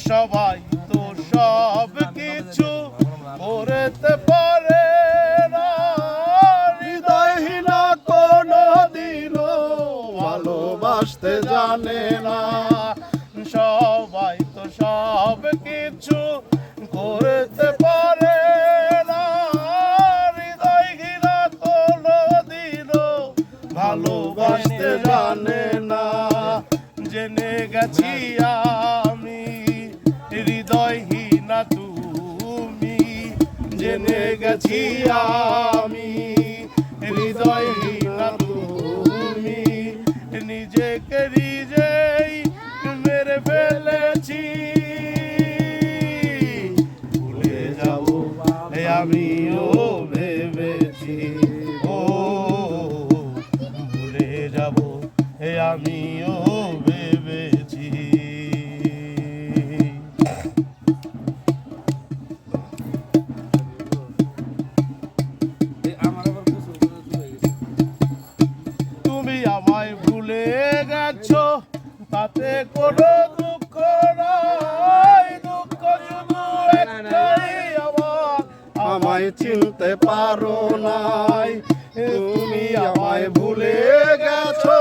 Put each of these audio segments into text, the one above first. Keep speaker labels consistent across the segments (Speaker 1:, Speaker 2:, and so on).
Speaker 1: সবাই তো সব কিছু করতে পারে না, হৃদয়হীনা কোনো দিনও ভালোবাসতে জানে না। সবাই তো সব কিছু করতে পারে না, হৃদয়হীনা কোনো দিনও ভালোবাসতে জানে না। জেনে গেছি আমি হৃদয়হীনা তুমি, জেনে গেছি আমি হৃদয়হীনা তুমি। নিজেকে নিজেই মেরে ফেলেছি, ভুলে যাব আমিও ভেবেছি, ও ভুলে যাব আমিও ভেবেছি। তুমি আমায় ভুলে গেছো তাতে কোনো দুঃখ নাই, দুঃখ শুধু একটাই আমায় চিনতে পারো নাই। তুমি আমায় ভুলে গেছো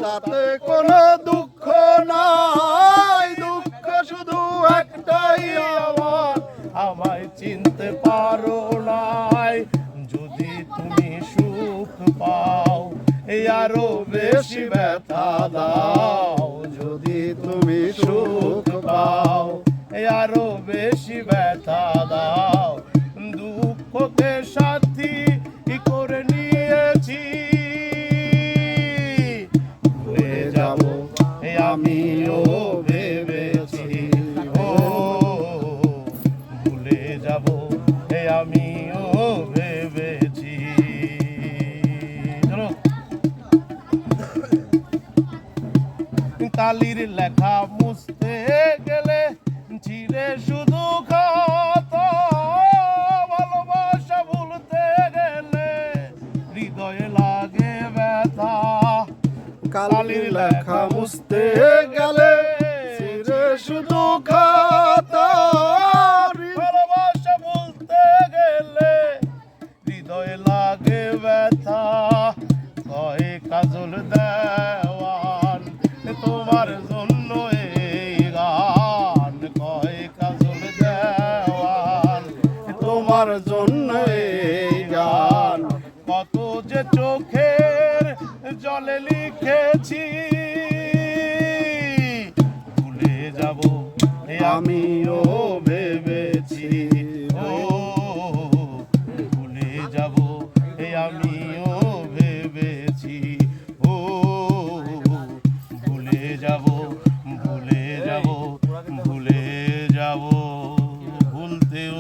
Speaker 1: তাতে কোনো দুঃখ নাই, দুঃখ শুধু একটাই আমায় চিনতে পারো নাই। যদি তুমি সুখ পাও আরো বেশি ব্যথা দাও, যদি তুমি সুখ পাও আরো বেশি ব্যথা দাও। দুঃখকে সাথী করে নিয়েছি, ভুলে যাব আমিও ভেবেছি, ও ভুলে যাব আমিও ভেবেছি। চলো। কালির লেখা মুছতে গেলে ছিঁড়ে শুধু খাতা, ভালোবাসা ভুলতে গেলে হৃদয়ে লাগে ব্যথা। কালির লেখা মুছতে গেলে ছিঁড়ে শুধু খাতা, ভালোবাসা ভুলতে গেলে হৃদয়ে লাগে ব্যথা। কয় কাজল দেওয়ান তোমার জন্য এই গান, কয় কাজল দেওয়ান তোমার জন্য এই গান। কত যে চোখের জলে লিখেছি, ভুলে যাব আমিও ভেবেছি, ও ভুলে যাব আমিও ভেবেছি, ও ভুলে যাব, ভুলে যাব, ভুলে যাব, ভুলতেও